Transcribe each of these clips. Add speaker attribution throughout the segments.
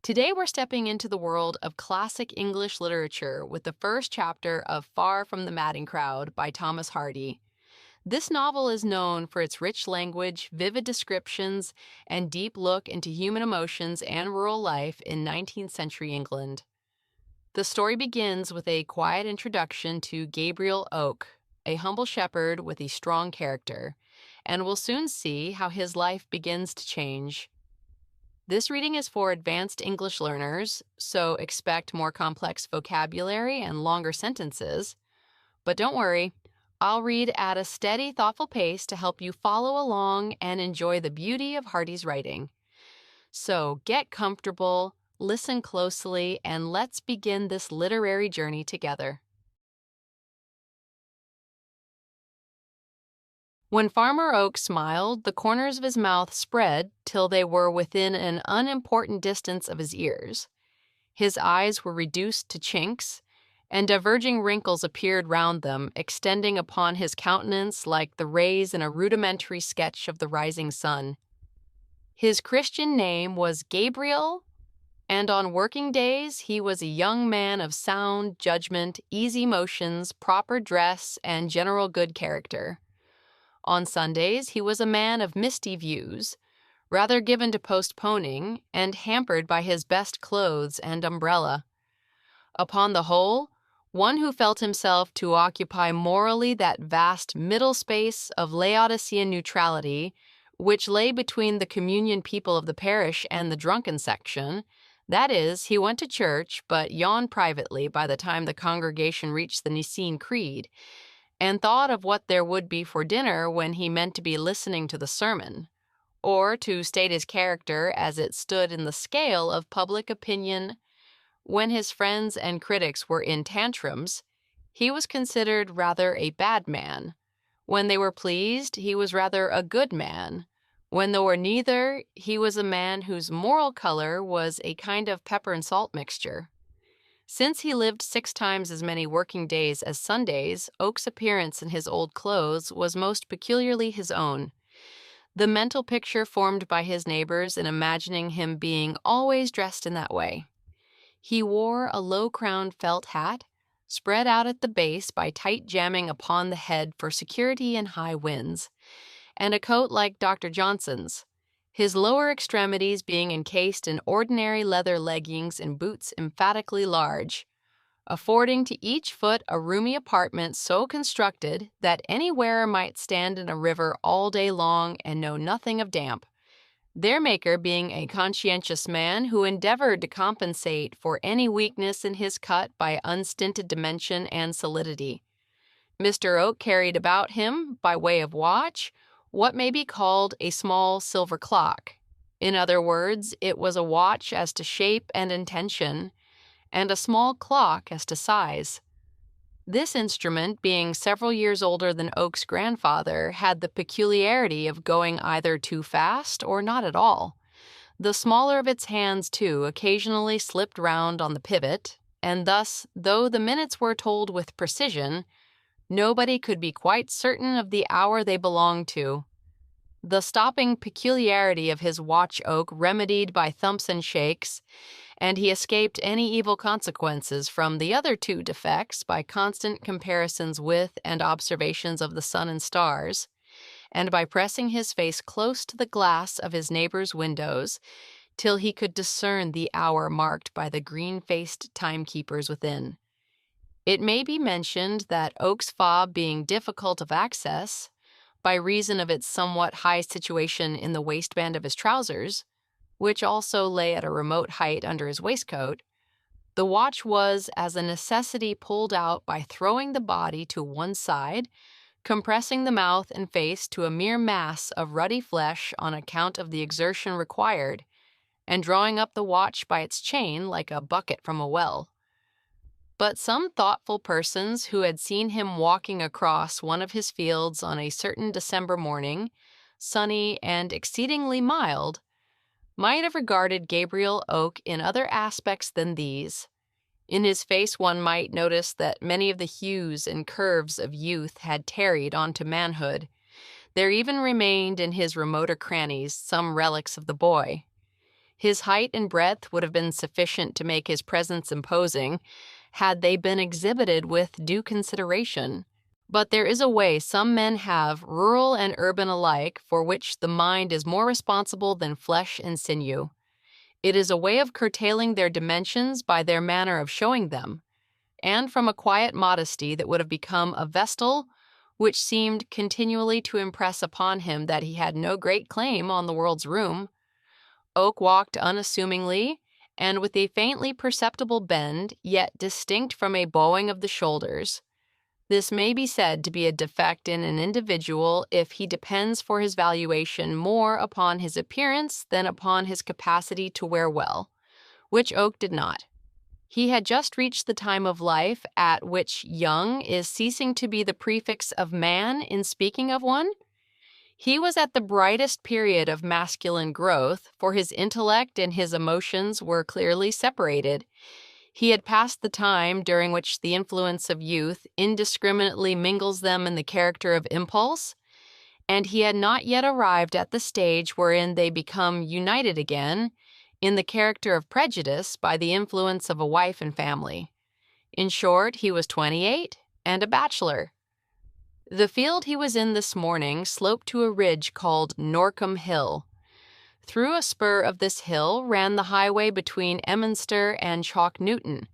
Speaker 1: Today we're stepping into the world of classic English literature with the first chapter of Far from the Madding Crowd by Thomas Hardy. This novel is known for its rich language, vivid descriptions, and deep look into human emotions and rural life in 19th century England. The story begins with a quiet introduction to Gabriel Oak, a humble shepherd with a strong character, and we'll soon see how his life begins to change. This reading is for advanced English learners, so expect more complex vocabulary and longer sentences. But don't worry, I'll read at a steady, thoughtful pace to help you follow along and enjoy the beauty of Hardy's writing. So get comfortable, listen closely, and let's begin this literary journey together. When Farmer Oak smiled, the corners of his mouth spread till they were within an unimportant distance of his ears. His eyes were reduced to chinks, and diverging wrinkles appeared round them, extending upon his countenance like the rays in a rudimentary sketch of the rising sun. His Christian name was Gabriel, and on working days he was a young man of sound judgment, easy motions, proper dress, and general good character. On Sundays, he was a man of misty views, rather given to postponing, and hampered by his best clothes and umbrella. Upon the whole, one who felt himself to occupy morally that vast middle space of Laodicean neutrality which lay between the communion people of the parish and the drunken section. That is, he went to church, but yawned privately by the time the congregation reached the Nicene Creed, and thought of what there would be for dinner when he meant to be listening to the sermon, or, to state his character as it stood in the scale of public opinion, when his friends and critics were in tantrums, he was considered rather a bad man. When they were pleased, he was rather a good man. When they were neither, he was a man whose moral color was a kind of pepper and salt mixture. Since he lived 6 times as many working days as Sundays, Oak's appearance in his old clothes was most peculiarly his own. The mental picture formed by his neighbors in imagining him being always dressed in that way. He wore a low-crowned felt hat, spread out at the base by tight jamming upon the head for security in high winds, and a coat like Dr. Johnson's, his lower extremities being encased in ordinary leather leggings and boots emphatically large, affording to each foot a roomy apartment so constructed that any wearer might stand in a river all day long and know nothing of damp, their maker being a conscientious man who endeavored to compensate for any weakness in his cut by unstinted dimension and solidity. Mr. Oak carried about him, by way of watch, what may be called a small silver clock. In other words, it was a watch as to shape and intention, and a small clock as to size. This instrument, being several years older than Oak's grandfather, had the peculiarity of going either too fast or not at all. The smaller of its hands, too, occasionally slipped round on the pivot, and thus, though the minutes were told with precision, nobody could be quite certain of the hour they belonged to. The stopping peculiarity of his watch Oak remedied by thumps and shakes, and he escaped any evil consequences from the other 2 defects by constant comparisons with and observations of the sun and stars, and by pressing his face close to the glass of his neighbor's windows till he could discern the hour marked by the green-faced timekeepers within. It may be mentioned that Oak's fob being difficult of access, by reason of its somewhat high situation in the waistband of his trousers, which also lay at a remote height under his waistcoat, the watch was as a necessity pulled out by throwing the body to one side, compressing the mouth and face to a mere mass of ruddy flesh on account of the exertion required, and drawing up the watch by its chain like a bucket from a well. But some thoughtful persons who had seen him walking across one of his fields on a certain December morning, sunny and exceedingly mild, might have regarded Gabriel Oak in other aspects than these. In his face one might notice that many of the hues and curves of youth had tarried on to manhood. There even remained in his remoter crannies some relics of the boy. His height and breadth would have been sufficient to make his presence imposing, had they been exhibited with due consideration. But there is a way some men have, rural and urban alike, for which the mind is more responsible than flesh and sinew. It is a way of curtailing their dimensions by their manner of showing them, and from a quiet modesty that would have become a vestal, which seemed continually to impress upon him that he had no great claim on the world's room. Oak walked unassumingly, and with a faintly perceptible bend, yet distinct from a bowing of the shoulders. This may be said to be a defect in an individual if he depends for his valuation more upon his appearance than upon his capacity to wear well, which Oak did not. He had just reached the time of life at which young is ceasing to be the prefix of man in speaking of one. He was at the brightest period of masculine growth, for his intellect and his emotions were clearly separated. He had passed the time during which the influence of youth indiscriminately mingles them in the character of impulse, and he had not yet arrived at the stage wherein they become united again in the character of prejudice by the influence of a wife and family. In short, he was 28 and a bachelor. The field he was in this morning sloped to a ridge called Norcombe Hill. Through a spur of this hill ran the highway between Emminster and Chalk Newton.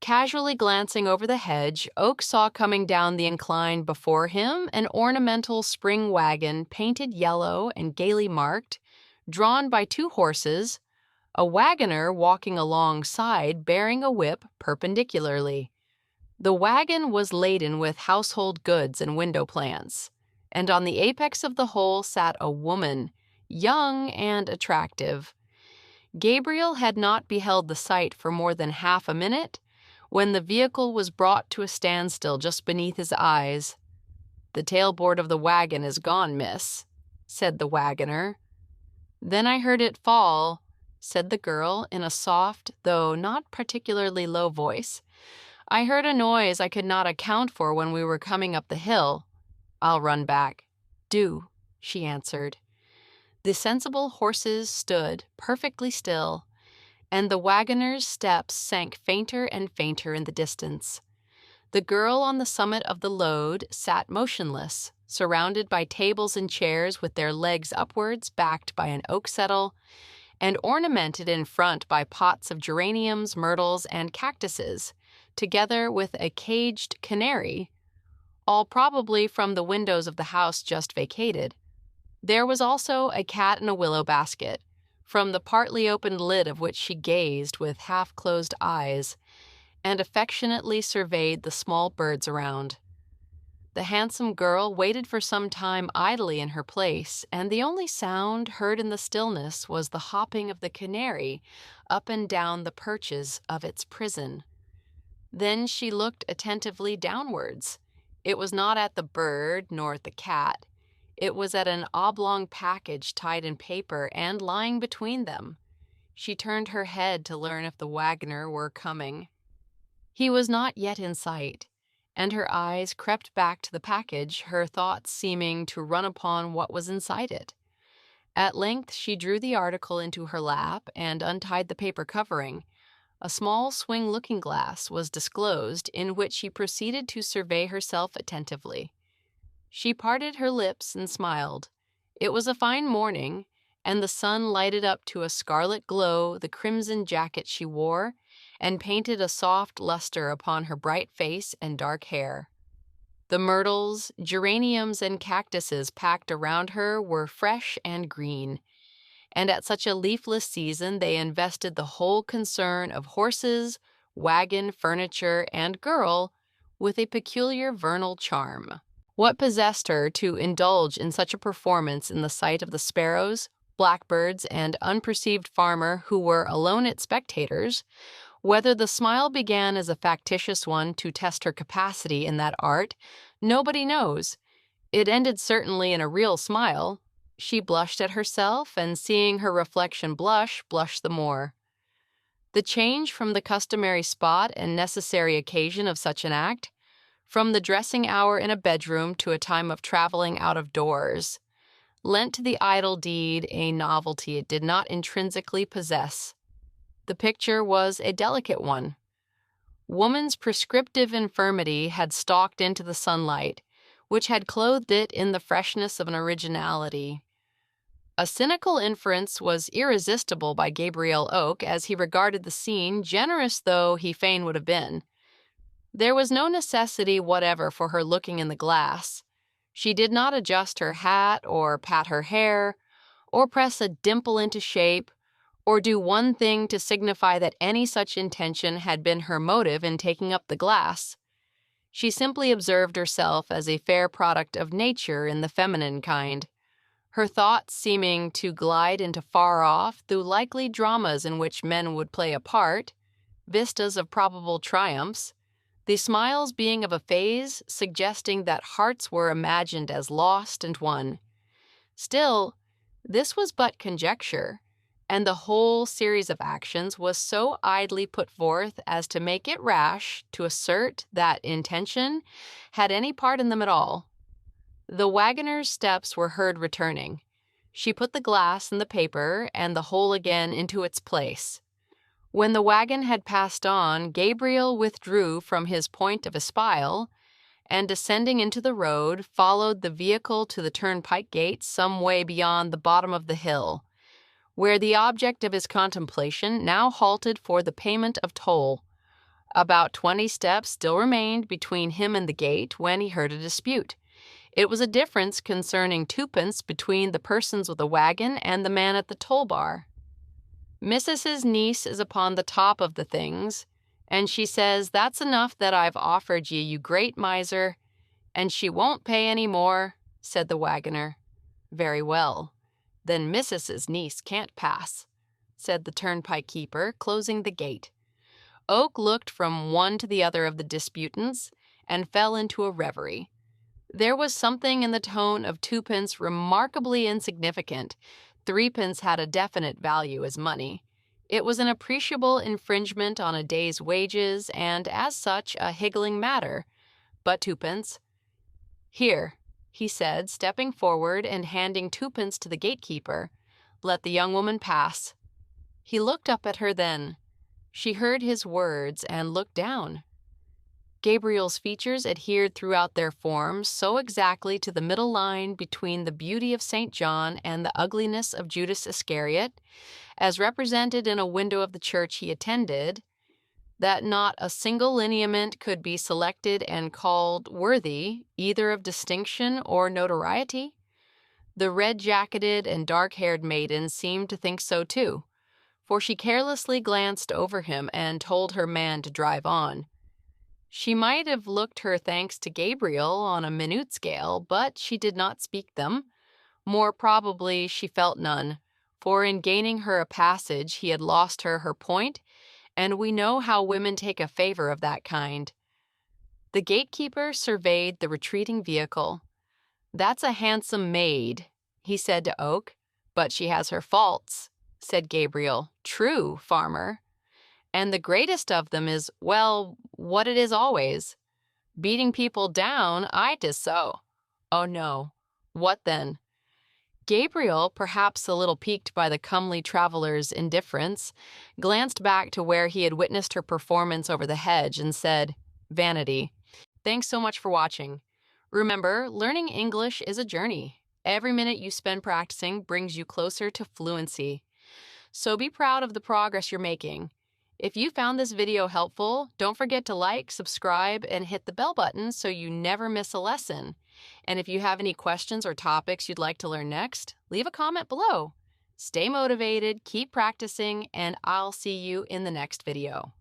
Speaker 1: Casually glancing over the hedge, Oak saw coming down the incline before him an ornamental spring wagon painted yellow and gaily marked, drawn by 2 horses, a wagoner walking alongside bearing a whip perpendicularly. The wagon was laden with household goods and window plants, and on the apex of the whole sat a woman, young and attractive. Gabriel had not beheld the sight for more than half a minute when the vehicle was brought to a standstill just beneath his eyes. "The tailboard of the wagon is gone, miss," said the wagoner. "Then I heard it fall," said the girl in a soft, though not particularly low voice. "I heard a noise I could not account for when we were coming up the hill. I'll run back." "Do," she answered. The sensible horses stood perfectly still, and the wagoner's steps sank fainter and fainter in the distance. The girl on the summit of the load sat motionless, surrounded by tables and chairs with their legs upwards, backed by an oak settle, and ornamented in front by pots of geraniums, myrtles, and cactuses, together with a caged canary, all probably from the windows of the house just vacated. There was also a cat in a willow basket, from the partly opened lid of which she gazed with half-closed eyes, and affectionately surveyed the small birds around. The handsome girl waited for some time idly in her place, and the only sound heard in the stillness was the hopping of the canary up and down the perches of its prison. Then she looked attentively downwards. It was not at the bird nor at the cat. It was at an oblong package tied in paper and lying between them. She turned her head to learn if the wagoner were coming. He was not yet in sight, and her eyes crept back to the package, her thoughts seeming to run upon what was inside it. At length she drew the article into her lap and untied the paper covering. A small swing looking-glass was disclosed, in which she proceeded to survey herself attentively. She parted her lips and smiled. It was a fine morning, and the sun lighted up to a scarlet glow the crimson jacket she wore, and painted a soft luster upon her bright face and dark hair. The myrtles, geraniums, and cactuses packed around her were fresh and green, and at such a leafless season they invested the whole concern of horses, wagon, furniture, and girl with a peculiar vernal charm. What possessed her to indulge in such a performance in the sight of the sparrows, blackbirds, and unperceived farmer who were alone its spectators, whether the smile began as a factitious one to test her capacity in that art, nobody knows. It ended certainly in a real smile. She blushed at herself, and seeing her reflection blush, blushed the more. The change from the customary spot and necessary occasion of such an act, from the dressing hour in a bedroom to a time of traveling out of doors, lent to the idle deed a novelty it did not intrinsically possess. The picture was a delicate one. Woman's prescriptive infirmity had stalked into the sunlight, which had clothed it in the freshness of an originality. A cynical inference was irresistible by Gabriel Oak as he regarded the scene, generous though he fain would have been. There was no necessity whatever for her looking in the glass. She did not adjust her hat or pat her hair, or press a dimple into shape, or do one thing to signify that any such intention had been her motive in taking up the glass. She simply observed herself as a fair product of nature in the feminine kind, her thoughts seeming to glide into far-off through likely dramas in which men would play a part, vistas of probable triumphs, the smiles being of a phase suggesting that hearts were imagined as lost and won. Still, this was but conjecture, and the whole series of actions was so idly put forth as to make it rash to assert that intention had any part in them at all. The wagoner's steps were heard returning. She put the glass and the paper and the whole again into its place. When the wagon had passed on, Gabriel withdrew from his point of espial, and descending into the road, followed the vehicle to the turnpike gate some way beyond the bottom of the hill, where the object of his contemplation now halted for the payment of toll. About 20 steps still remained between him and the gate when he heard a dispute. It was a difference concerning 2d between the persons with the wagon and the man at the toll bar. Mrs.'s niece is upon the top of the things, and she says, "That's enough that I've offered ye, you great miser, and she won't pay any more," said the wagoner. "Very well. Then Mrs.'s niece can't pass," said the turnpike keeper, closing the gate. Oak looked from one to the other of the disputants and fell into a reverie. There was something in the tone of 2d remarkably insignificant. 3d had a definite value as money. It was an appreciable infringement on a day's wages and, as such, a higgling matter. But 2d. "Here," he said, stepping forward and handing 2d to the gatekeeper. "Let the young woman pass." He looked up at her then. She heard his words and looked down. Gabriel's features adhered throughout their forms so exactly to the middle line between the beauty of St. John and the ugliness of Judas Iscariot, as represented in a window of the church he attended, that not a single lineament could be selected and called worthy either of distinction or notoriety. The red-jacketed and dark-haired maiden seemed to think so too, for she carelessly glanced over him and told her man to drive on. She might have looked her thanks to Gabriel on a minute scale, but she did not speak them. More probably she felt none, for in gaining her a passage he had lost her point, and we know how women take a favor of that kind. The gatekeeper surveyed the retreating vehicle. "That's a handsome maid," he said to Oak. "But she has her faults," said Gabriel. "True, farmer. And the greatest of them is, well, what it is always. Beating people down, aye, 'tis so." "Oh, no. What then?" Gabriel, perhaps a little piqued by the comely traveler's indifference, glanced back to where he had witnessed her performance over the hedge and said, "Vanity. Thanks so much for watching. Remember, learning English is a journey. Every minute you spend practicing brings you closer to fluency. So be proud of the progress you're making. If you found this video helpful, don't forget to like, subscribe, and hit the bell button so you never miss a lesson. And if you have any questions or topics you'd like to learn next, leave a comment below. Stay motivated, keep practicing, and I'll see you in the next video.